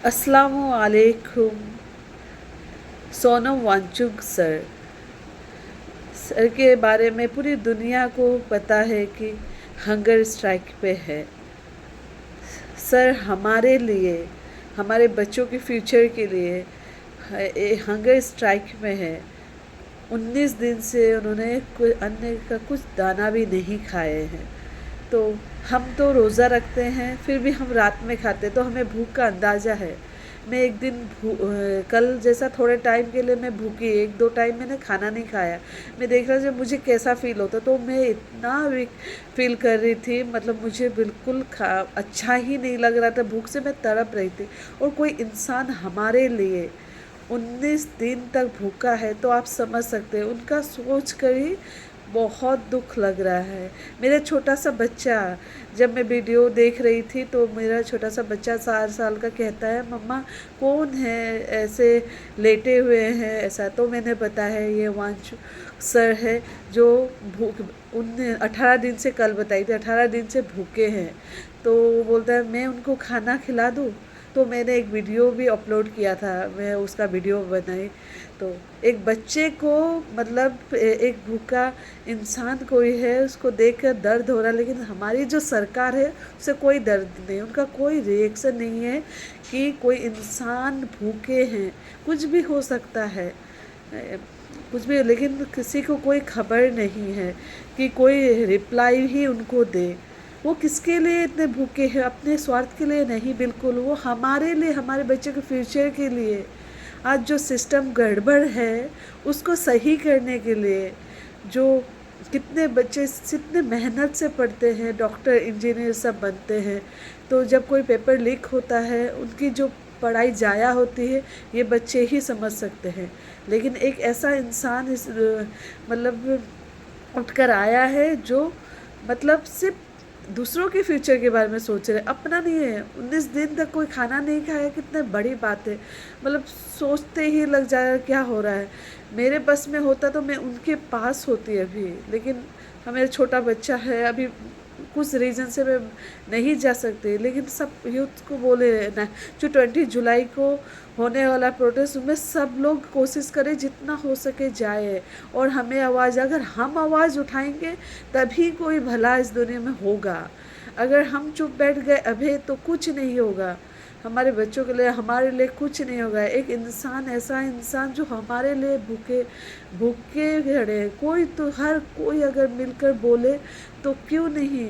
अस्सलामु अलैकुम। सोनम वांगचुक सर के बारे में पूरी दुनिया को पता है कि हंगर स्ट्राइक पे है। सर हमारे लिए, हमारे बच्चों के फ्यूचर के लिए हंगर स्ट्राइक में है। 19 दिन से उन्होंने अन्न का कुछ दाना भी नहीं खाए हैं। तो हम तो रोज़ा रखते हैं, फिर भी हम रात में खाते, तो हमें भूख का अंदाज़ा है। मैं एक दिन कल जैसा थोड़े टाइम के लिए मैं भूखी, एक दो टाइम मैंने खाना नहीं खाया। मैं देख रहा जब मुझे कैसा फ़ील होता, तो मैं इतना वीक फील कर रही थी, मतलब मुझे बिल्कुल अच्छा ही नहीं लग रहा था, भूख से मैं तड़प रही थी। और कोई इंसान हमारे लिए 19 दिन तक भूखा है, तो आप समझ सकते हैं, उनका सोच कर ही बहुत दुख लग रहा है। मेरा छोटा सा बच्चा, जब मैं वीडियो देख रही थी तो मेरा छोटा सा बच्चा 4 साल का कहता है, मम्मा कौन है ऐसे लेटे हुए हैं ऐसा। तो मैंने बताया है ये वांचू सर है, जो भूख उन 18 दिन से, कल बताई थी 18 दिन से भूखे हैं। तो वो बोलता है मैं उनको खाना खिला दूँ। तो मैंने एक वीडियो भी अपलोड किया था, मैं उसका वीडियो बनाई। तो एक बच्चे को, मतलब एक भूखा इंसान कोई है, उसको देखकर दर्द हो रहा है, लेकिन हमारी जो सरकार है उसे कोई दर्द नहीं, उनका कोई रिएक्शन नहीं है कि कोई इंसान भूखे हैं। कुछ भी हो सकता है, कुछ भी, लेकिन किसी को कोई खबर नहीं है कि कोई रिप्लाई ही उनको दे। वो किसके लिए इतने भूखे हैं? अपने स्वार्थ के लिए नहीं, बिल्कुल, वो हमारे लिए, हमारे बच्चे के फ्यूचर के लिए। आज जो सिस्टम गड़बड़ है उसको सही करने के लिए, जो कितने बच्चे कितने मेहनत से पढ़ते हैं, डॉक्टर इंजीनियर सब बनते हैं, तो जब कोई पेपर लीक होता है उनकी जो पढ़ाई ज़ाया होती है, ये बच्चे ही समझ सकते हैं। लेकिन एक ऐसा इंसान इस मतलब उठकर आया है जो, मतलब सिर्फ दूसरों के फ्यूचर के बारे में सोच रहे, अपना नहीं है। 19 दिन तक कोई खाना नहीं खाया, कितने बड़ी बात है। मतलब सोचते ही लग जाएगा क्या हो रहा है। मेरे बस में होता तो मैं उनके पास होती अभी, लेकिन मेरा छोटा बच्चा है, अभी कुछ रीज़न से मैं नहीं जा सकती। लेकिन सब यूथ को बोले ना, जो 20 जुलाई को होने वाला प्रोटेस्ट, उसमें सब लोग कोशिश करें जितना हो सके जाए, और हमें आवाज़, अगर हम आवाज़ उठाएंगे तभी कोई भला इस दुनिया में होगा। अगर हम चुप बैठ गए अभी तो कुछ नहीं होगा, हमारे बच्चों के लिए, हमारे लिए कुछ नहीं होगा। एक इंसान, ऐसा इंसान जो हमारे लिए भूखे भूखे खड़े हैं, कोई तो, हर कोई अगर मिलकर बोले तो क्यों नहीं,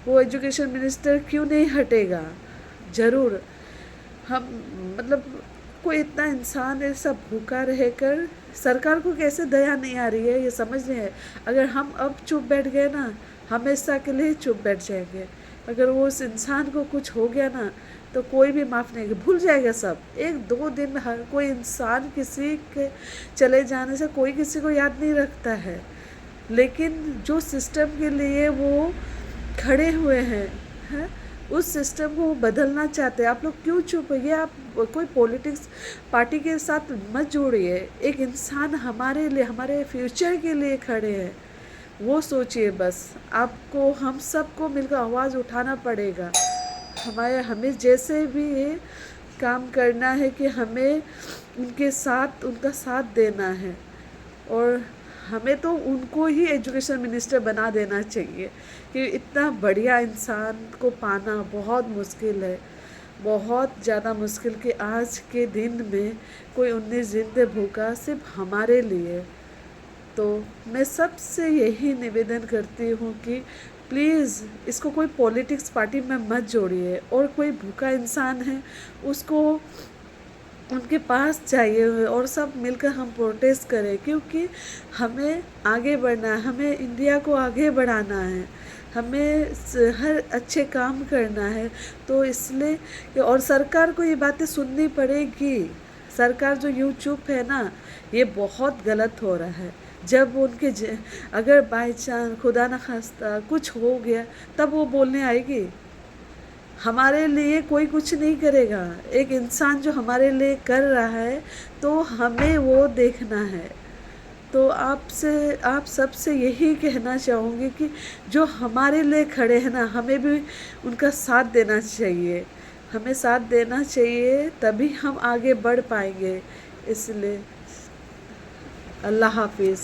वो एजुकेशन मिनिस्टर क्यों नहीं हटेगा? ज़रूर हम, मतलब कोई इतना इंसान ऐसा भूखा रहकर, सरकार को कैसे दया नहीं आ रही है ये समझ नहीं है। अगर हम अब चुप बैठ गए ना, हमेशा के लिए चुप बैठ जाएंगे। अगर वो उस इंसान को कुछ हो गया ना, तो कोई भी माफ़ नहीं, भूल जाएगा सब। 1-2 दिन में हर कोई इंसान, किसी के चले जाने से कोई किसी को याद नहीं रखता है। लेकिन जो सिस्टम के लिए वो खड़े हुए हैं, उस सिस्टम को वो बदलना चाहते हैं। आप लोग क्यों चुप है? ये आप कोई पॉलिटिक्स पार्टी के साथ मत जोड़िए। एक इंसान हमारे लिए, हमारे फ्यूचर के लिए खड़े हैं, वो सोचिए बस। आपको, हम सबको मिलकर आवाज़ उठाना पड़ेगा। हमें जैसे भी ये काम करना है कि हमें उनके साथ, उनका साथ देना है। और हमें तो उनको ही एजुकेशन मिनिस्टर बना देना चाहिए, कि इतना बढ़िया इंसान को पाना बहुत मुश्किल है, बहुत ज़्यादा मुश्किल, कि आज के दिन में कोई 19 दिन भूखा सिर्फ हमारे लिए। तो मैं सबसे यही निवेदन करती हूँ कि प्लीज़ इसको कोई पॉलिटिक्स पार्टी में मत जोड़िए, और कोई भूखा इंसान है उसको उनके पास चाहिए, और सब मिलकर हम प्रोटेस्ट करें, क्योंकि हमें आगे बढ़ना है, हमें इंडिया को आगे बढ़ाना है, हमें हर अच्छे काम करना है। तो इसलिए, और सरकार को ये बातें सुननी पड़ेगी। सरकार जो यूँ चुप है ना, ये बहुत गलत हो रहा है। जब उनके अगर बाई चांस, खुदा न खास्ता, कुछ हो गया, तब वो बोलने आएगी। हमारे लिए कोई कुछ नहीं करेगा। एक इंसान जो हमारे लिए कर रहा है, तो हमें वो देखना है। तो आपसे, आप सबसे यही कहना चाहूँगी कि जो हमारे लिए खड़े हैं ना, हमें भी उनका साथ देना चाहिए। हमें साथ देना चाहिए, तभी हम आगे बढ़ पाएंगे। इसलिए अल्लाह हाफिज़।